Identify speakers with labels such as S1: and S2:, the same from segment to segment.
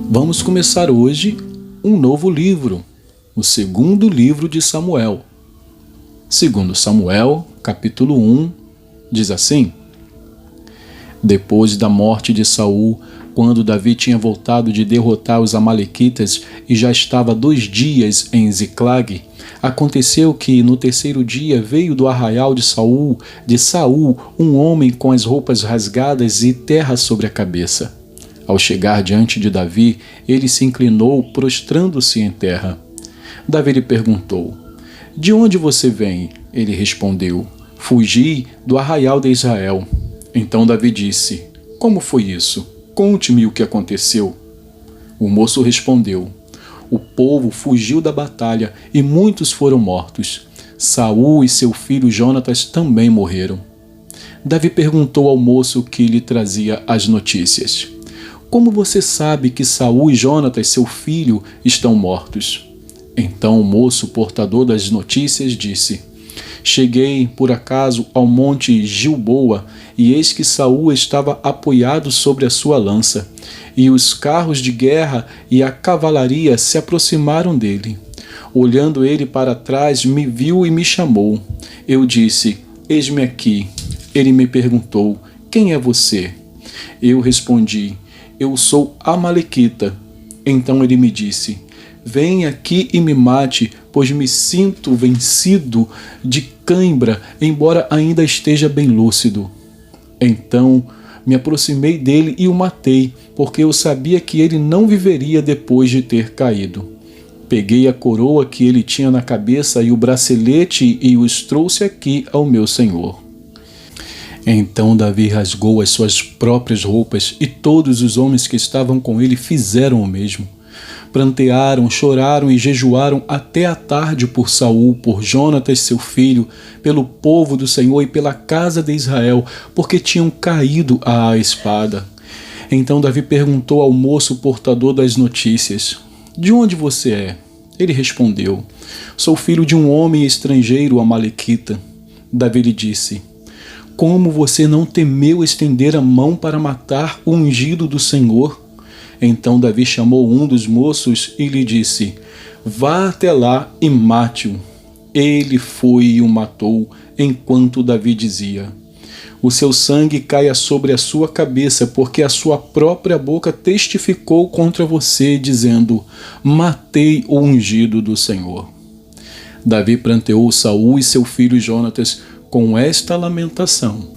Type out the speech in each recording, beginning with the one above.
S1: Vamos começar hoje um novo livro, o segundo livro de Samuel. Segundo Samuel, capítulo 1, diz assim: Depois da morte de Saul, quando Davi tinha voltado de derrotar os amalequitas e já estava 2 dias em Ziclag, aconteceu que no 3º dia veio do arraial de Saul um homem com as roupas rasgadas e terra sobre a cabeça. Ao chegar diante de Davi, ele se inclinou, prostrando-se em terra. Davi lhe perguntou: De onde você vem? Ele respondeu: Fugi do arraial de Israel. Então Davi disse: Como foi isso? Conte-me o que aconteceu. O moço respondeu: O povo fugiu da batalha e muitos foram mortos. Saul e seu filho Jonatas também morreram. Davi perguntou ao moço que lhe trazia as notícias: Como você sabe que Saul e Jonatas, seu filho, estão mortos? Então o moço, portador das notícias, disse: Cheguei, por acaso, ao monte Gilboa, e eis que Saul estava apoiado sobre a sua lança, e os carros de guerra e a cavalaria se aproximaram dele. Olhando ele para trás, me viu e me chamou. Eu disse: Eis-me aqui. Ele me perguntou: Quem é você? Eu respondi: Eu sou amalequita. Então ele me disse: Vem aqui e me mate, pois me sinto vencido de cãibra, embora ainda esteja bem lúcido. Então me aproximei dele e o matei, porque eu sabia que ele não viveria depois de ter caído. Peguei a coroa que ele tinha na cabeça e o bracelete e os trouxe aqui ao meu senhor. Então Davi rasgou as suas próprias roupas, e todos os homens que estavam com ele fizeram o mesmo. Prantearam, choraram e jejuaram até a tarde por Saul, por Jonatas seu filho, pelo povo do Senhor e pela casa de Israel, porque tinham caído à espada. Então Davi perguntou ao moço portador das notícias: De onde você é? Ele respondeu: Sou filho de um homem estrangeiro amalequita. Davi lhe disse: Como você não temeu estender a mão para matar o ungido do Senhor? Então Davi chamou um dos moços e lhe disse: Vá até lá e mate-o. Ele foi e o matou, enquanto Davi dizia: O seu sangue caia sobre a sua cabeça, porque a sua própria boca testificou contra você, dizendo: Matei o ungido do Senhor. Davi pranteou Saul e seu filho Jonatas com esta lamentação.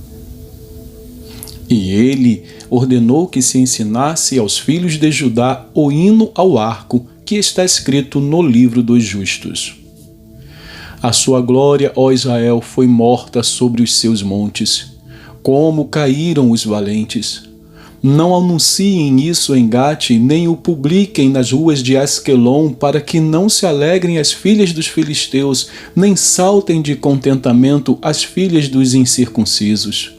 S1: E ele ordenou que se ensinasse aos filhos de Judá o hino ao arco, que está escrito no livro dos justos. A sua glória, ó Israel, foi morta sobre os seus montes. Como caíram os valentes! Não anunciem isso em Gate, nem o publiquem nas ruas de Asquelon, para que não se alegrem as filhas dos filisteus, nem saltem de contentamento as filhas dos incircuncisos.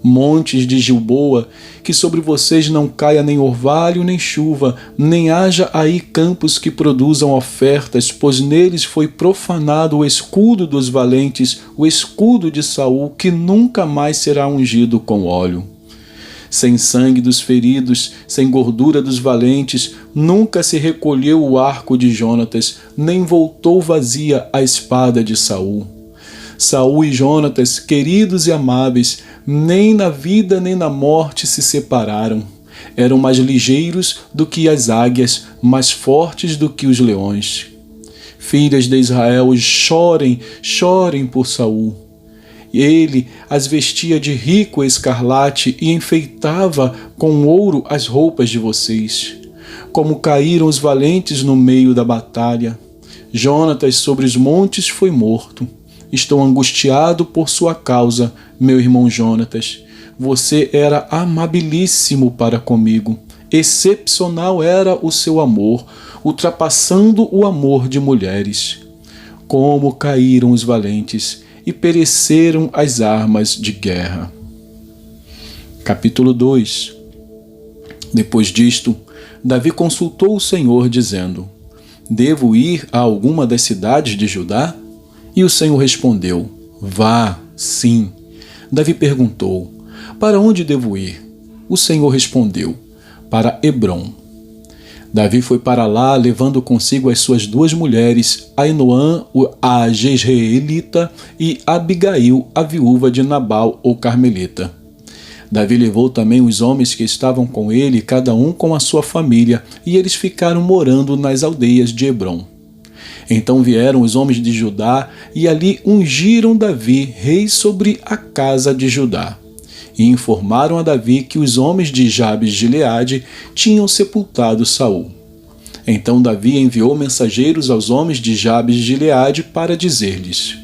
S1: Montes de Gilboa, que sobre vocês não caia nem orvalho nem chuva, nem haja aí campos que produzam ofertas, pois neles foi profanado o escudo dos valentes, o escudo de Saul, que nunca mais será ungido com óleo. Sem sangue dos feridos, sem gordura dos valentes, nunca se recolheu o arco de Jonatas, nem voltou vazia a espada de Saul. Saul e Jonatas, queridos e amáveis, nem na vida nem na morte se separaram. Eram mais ligeiros do que as águias, mais fortes do que os leões. Filhas de Israel, chorem, chorem por Saul. Ele as vestia de rico escarlate e enfeitava com ouro as roupas de vocês. Como caíram os valentes no meio da batalha. Jonatas sobre os montes foi morto. Estou angustiado por sua causa, meu irmão Jonatas. Você era amabilíssimo para comigo. Excepcional era o seu amor, ultrapassando o amor de mulheres. Como caíram os valentes e pereceram as armas de guerra. Capítulo 2. Depois disto, Davi consultou o Senhor, dizendo: devo ir a alguma das cidades de Judá? E o Senhor respondeu: vá, sim. Davi perguntou: para onde devo ir? O Senhor respondeu: para Hebrom. Davi foi para lá, levando consigo as suas 2 mulheres, Ainoã, a Jezreelita, e Abigail, a viúva de Nabal, o carmelita. Davi levou também os homens que estavam com ele, cada um com a sua família, e eles ficaram morando nas aldeias de Hebrom. Então vieram os homens de Judá e ali ungiram Davi rei sobre a casa de Judá. E informaram a Davi que os homens de Jabes de Gileade tinham sepultado Saul. Então Davi enviou mensageiros aos homens de Jabes de Gileade para dizer-lhes: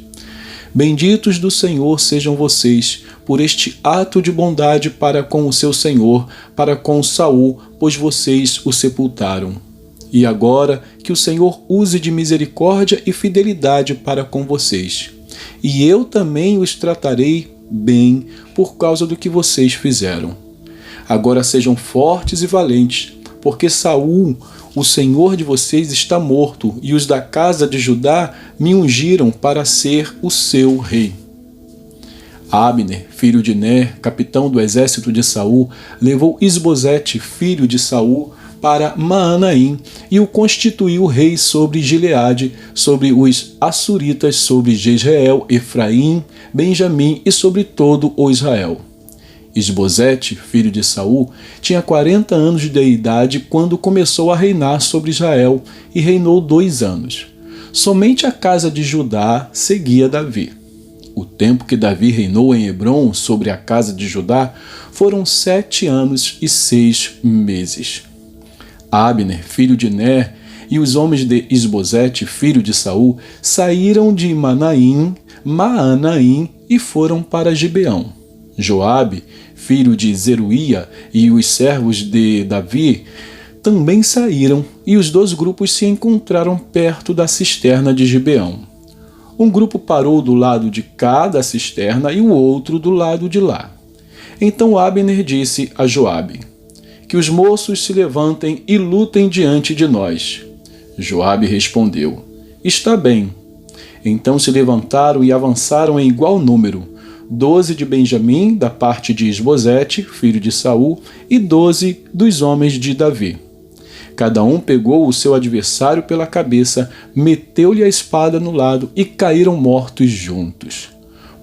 S1: benditos do Senhor sejam vocês por este ato de bondade para com o seu senhor, para com Saul, pois vocês o sepultaram. E agora que o Senhor use de misericórdia e fidelidade para com vocês. E eu também os tratarei bem por causa do que vocês fizeram. Agora sejam fortes e valentes, porque Saul, o senhor de vocês, está morto, e os da casa de Judá me ungiram para ser o seu rei. Abner, filho de Ner, capitão do exército de Saul, levou Isbosete, filho de Saul, para Maanaim e o constituiu rei sobre Gileade, sobre os Assuritas, sobre Jezreel, Efraim, Benjamim e sobre todo o Israel. Isbosete, filho de Saul, tinha 40 anos de idade quando começou a reinar sobre Israel e reinou 2 anos. Somente a casa de Judá seguia Davi. O tempo que Davi reinou em Hebrom sobre a casa de Judá foram 7 anos e 6 meses. Abner, filho de Ner, e os homens de Isbosete, filho de Saul, saíram de Maanaim e foram para Gibeão. Joabe, filho de Zeruía, e os servos de Davi também saíram, e os 2 grupos se encontraram perto da cisterna de Gibeão. Um grupo parou do lado de cá da cisterna e o outro do lado de lá. Então Abner disse a Joabe: que os moços se levantem e lutem diante de nós. Joabe respondeu: está bem. Então se levantaram e avançaram em igual número, 12 de Benjamim, da parte de Isbosete, filho de Saul, e 12 dos homens de Davi. Cada um pegou o seu adversário pela cabeça, meteu-lhe a espada no lado e caíram mortos juntos.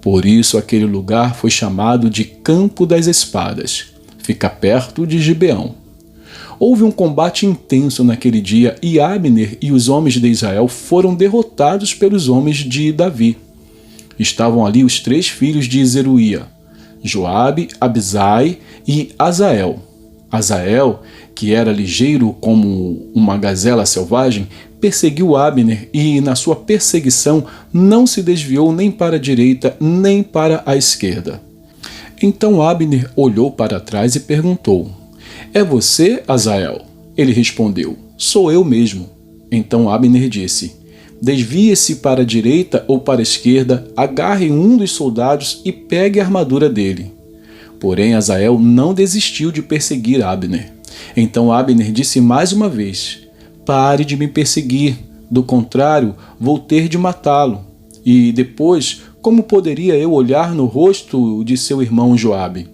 S1: Por isso aquele lugar foi chamado de Campo das Espadas. Fica perto de Gibeão. Houve um combate intenso naquele dia e Abner e os homens de Israel foram derrotados pelos homens de Davi. Estavam ali os 3 filhos de Zeruía, Joabe, Abisai e Azael. Azael, que era ligeiro como uma gazela selvagem, perseguiu Abner e, na sua perseguição, não se desviou nem para a direita nem para a esquerda. Então Abner olhou para trás e perguntou: é você, Azael? Ele respondeu: sou eu mesmo. Então Abner disse: desvie-se para a direita ou para a esquerda, agarre um dos soldados e pegue a armadura dele. Porém Azael não desistiu de perseguir Abner. Então Abner disse mais uma vez: pare de me perseguir, do contrário vou ter de matá-lo. E depois, como poderia eu olhar no rosto de seu irmão Joabe?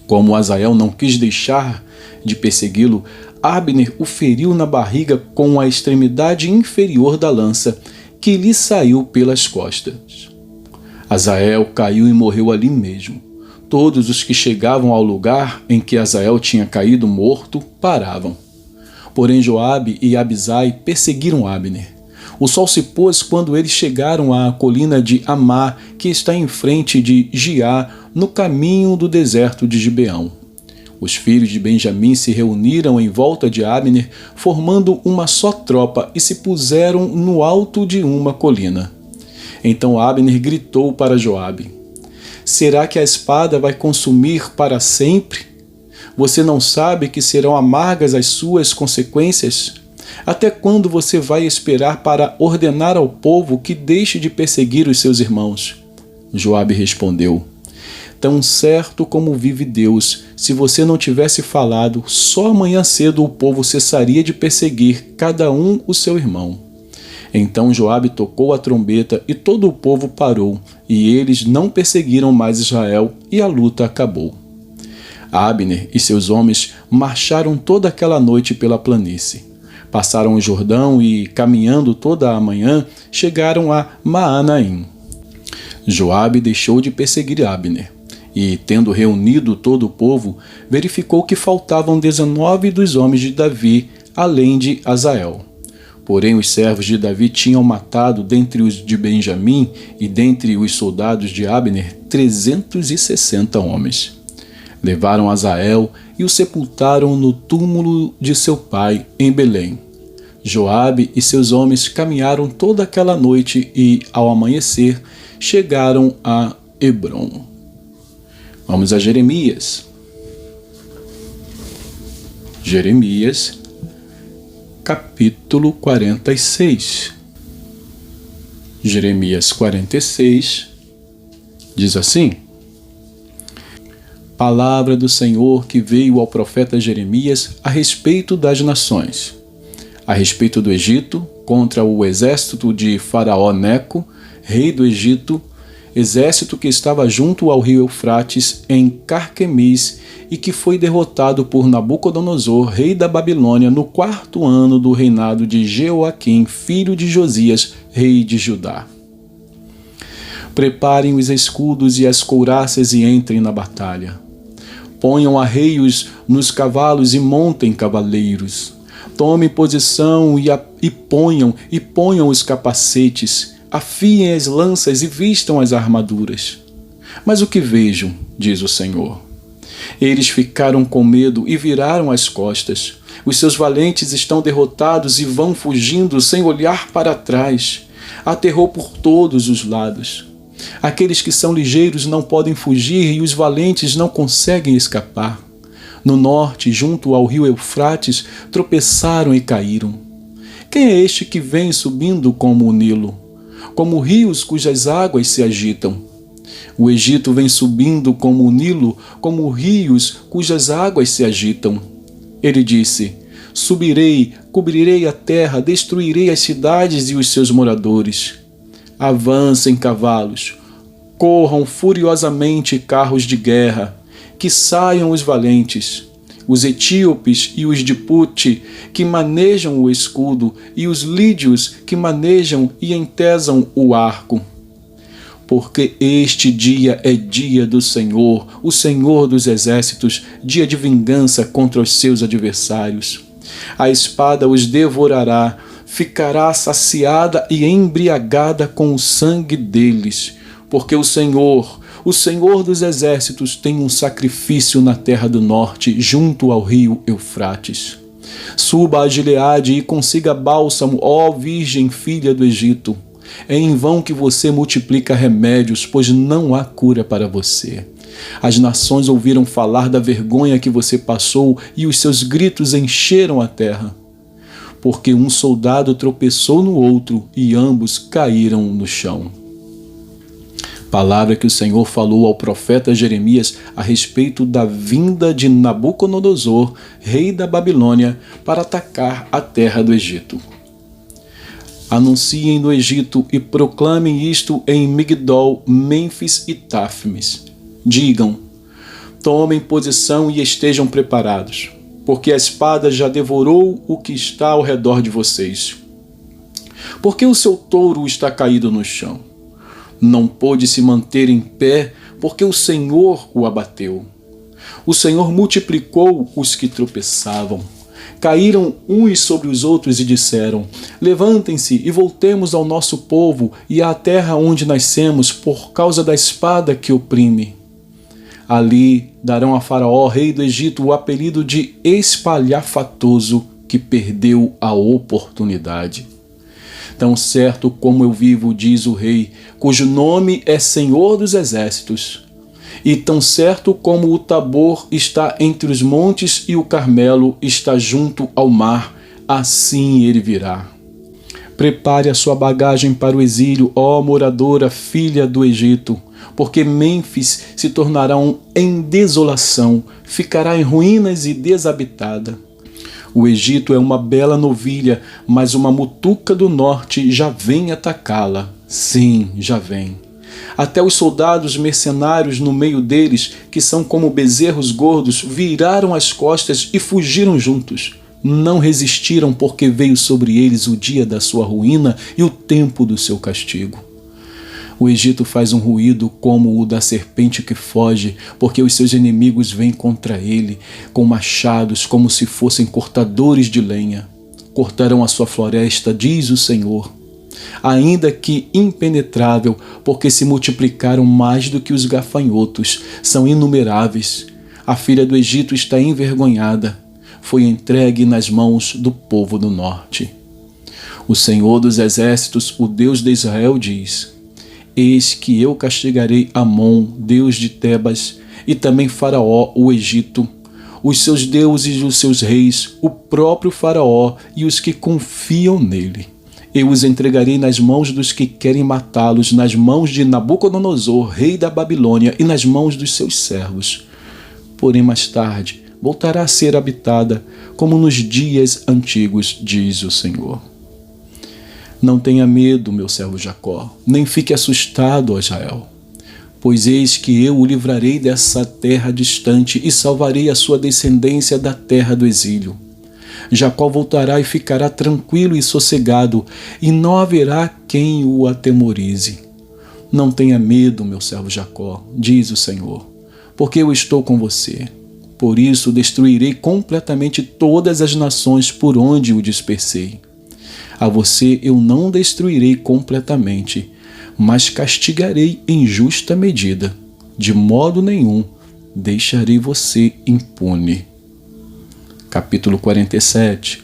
S1: Como Azael não quis deixar de persegui-lo, Abner o feriu na barriga com a extremidade inferior da lança, que lhe saiu pelas costas. Azael caiu e morreu ali mesmo. Todos os que chegavam ao lugar em que Azael tinha caído morto paravam. Porém Joabe e Abisai perseguiram Abner. O sol se pôs quando eles chegaram à colina de Amá, que está em frente de Giá, no caminho do deserto de Gibeão. Os filhos de Benjamim se reuniram em volta de Abner, formando uma só tropa, e se puseram no alto de uma colina. Então Abner gritou para Joabe: será que a espada vai consumir para sempre? Você não sabe que serão amargas as suas consequências? Até quando você vai esperar para ordenar ao povo que deixe de perseguir os seus irmãos? Joabe respondeu: Tão certo como vive Deus, se você não tivesse falado, só amanhã cedo o povo cessaria de perseguir cada um o seu irmão. Então Joabe tocou a trombeta e todo o povo parou, e eles não perseguiram mais Israel, e a luta acabou. Abner e seus homens marcharam toda aquela noite pela planície. Passaram o Jordão e, caminhando toda a manhã, chegaram a Maanaim. Joabe deixou de perseguir Abner, e, tendo reunido todo o povo, verificou que faltavam 19 dos homens de Davi, além de Asael. Porém, os servos de Davi tinham matado, dentre os de Benjamim e dentre os soldados de Abner, 360 homens. Levaram Asael e o sepultaram no túmulo de seu pai, em Belém. Joabe e seus homens caminharam toda aquela noite e, ao amanhecer, chegaram a Hebrom. Vamos a Jeremias. Jeremias, capítulo 46. Jeremias 46 diz assim: Palavra do Senhor que veio ao profeta Jeremias a respeito das nações, a respeito do Egito, contra o exército de Faraó Neco, rei do Egito, exército que estava junto ao rio Eufrates, em Carquemis, e que foi derrotado por Nabucodonosor, rei da Babilônia, no 4º ano do reinado de Jeoaquim, filho de Josias, rei de Judá. Preparem os escudos e as couraças e entrem na batalha. Ponham arreios nos cavalos e montem cavaleiros. Tomem posição e ponham os capacetes. Afiem as lanças e vistam as armaduras. Mas o que vejo, diz o Senhor? Eles ficaram com medo e viraram as costas. Os seus valentes estão derrotados e vão fugindo sem olhar para trás. Há terror por todos os lados. Aqueles que são ligeiros não podem fugir e os valentes não conseguem escapar. No norte, junto ao rio Eufrates, tropeçaram e caíram. Quem é este que vem subindo como o Nilo, como rios cujas águas se agitam? O Egito vem subindo como o Nilo, como rios cujas águas se agitam. Ele disse: Subirei, cobrirei a terra, destruirei as cidades e os seus moradores. Avancem cavalos, corram furiosamente carros de guerra, que saiam os valentes, os etíopes e os de Pute, que manejam o escudo, e os lídios, que manejam e entesam o arco. Porque este dia é dia do Senhor, o Senhor dos exércitos, dia de vingança contra os seus adversários. A espada os devorará, ficará saciada e embriagada com o sangue deles, porque o Senhor dos exércitos, tem um sacrifício na terra do norte, junto ao rio Eufrates. Suba a Gileade e consiga bálsamo, ó Virgem filha do Egito. É em vão que você multiplica remédios, pois não há cura para você. As nações ouviram falar da vergonha que você passou e os seus gritos encheram a terra. Porque um soldado tropeçou no outro e ambos caíram no chão. Palavra que o Senhor falou ao profeta Jeremias a respeito da vinda de Nabucodonosor, rei da Babilônia, para atacar a terra do Egito. Anunciem no Egito e proclamem isto em Migdol, Mênfis e Táfnis. Digam: tomem posição e estejam preparados, porque a espada já devorou o que está ao redor de vocês. Porque o seu touro está caído no chão. Não pôde se manter em pé, porque o Senhor o abateu. O Senhor multiplicou os que tropeçavam. Caíram uns sobre os outros e disseram: levantem-se e voltemos ao nosso povo e à terra onde nascemos, por causa da espada que oprime. Ali darão a Faraó, rei do Egito, o apelido de espalhafatoso, que perdeu a oportunidade. Tão certo como eu vivo, diz o rei, cujo nome é Senhor dos Exércitos, e tão certo como o Tabor está entre os montes e o Carmelo está junto ao mar, assim ele virá. Prepare a sua bagagem para o exílio, ó moradora, filha do Egito, porque Mênfis se tornará em desolação, ficará em ruínas e desabitada. O Egito é uma bela novilha, mas uma mutuca do norte já vem atacá-la. Sim, já vem. Até os soldados mercenários no meio deles, que são como bezerros gordos, viraram as costas e fugiram juntos. Não resistiram porque veio sobre eles o dia da sua ruína e o tempo do seu castigo. O Egito faz um ruído como o da serpente que foge, porque os seus inimigos vêm contra ele, com machados como se fossem cortadores de lenha. Cortarão a sua floresta, diz o Senhor, ainda que impenetrável, porque se multiplicaram mais do que os gafanhotos, são inumeráveis. A filha do Egito está envergonhada, foi entregue nas mãos do povo do norte. O Senhor dos exércitos, o Deus de Israel, diz: Eis que eu castigarei Amon, Deus de Tebas, e também Faraó, o Egito, os seus deuses e os seus reis, o próprio Faraó e os que confiam nele. Eu os entregarei nas mãos dos que querem matá-los, nas mãos de Nabucodonosor, rei da Babilônia, e nas mãos dos seus servos. Porém, mais tarde, voltará a ser habitada, como nos dias antigos, diz o Senhor. Não tenha medo, meu servo Jacó, nem fique assustado, ó Israel. Pois eis que eu o livrarei dessa terra distante e salvarei a sua descendência da terra do exílio. Jacó voltará e ficará tranquilo e sossegado, e não haverá quem o atemorize. Não tenha medo, meu servo Jacó, diz o Senhor, porque eu estou com você. Por isso destruirei completamente todas as nações por onde o dispersei. A você eu não destruirei completamente, mas castigarei em justa medida. De modo nenhum deixarei você impune. Capítulo 47.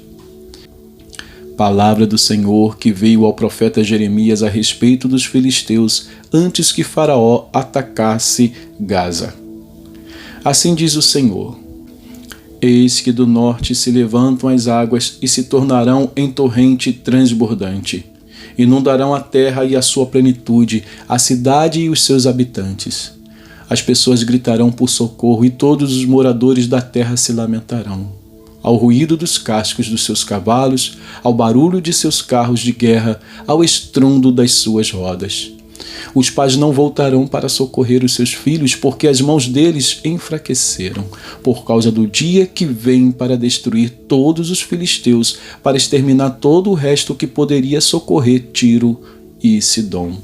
S1: Palavra do Senhor que veio ao profeta Jeremias a respeito dos filisteus antes que Faraó atacasse Gaza. Assim diz o Senhor: Eis que do norte se levantam as águas e se tornarão em torrente transbordante. Inundarão a terra e a sua plenitude, a cidade e os seus habitantes. As pessoas gritarão por socorro e todos os moradores da terra se lamentarão. Ao ruído dos cascos dos seus cavalos, ao barulho de seus carros de guerra, ao estrondo das suas rodas. Os pais não voltarão para socorrer os seus filhos, porque as mãos deles enfraqueceram, por causa do dia que vem para destruir todos os filisteus, para exterminar todo o resto que poderia socorrer Tiro e Sidom.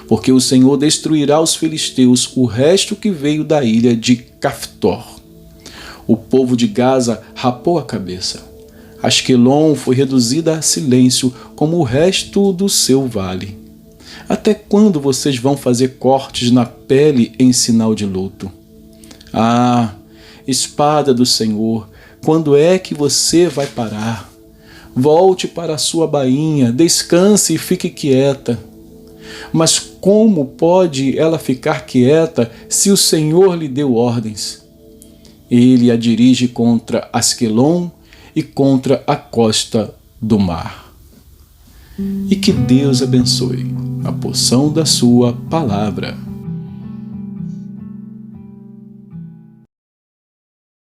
S1: Porque o Senhor destruirá os filisteus, o resto que veio da ilha de Caftor. O povo de Gaza rapou a cabeça. Asquelon foi reduzida a silêncio, como o resto do seu vale. Até quando vocês vão fazer cortes na pele em sinal de luto? Ah, espada do Senhor, quando é que você vai parar? Volte para a sua bainha, descanse e fique quieta. Mas como pode ela ficar quieta se o Senhor lhe deu ordens? Ele a dirige contra Asquelon e contra a costa do mar. E que Deus abençoe a porção da sua palavra.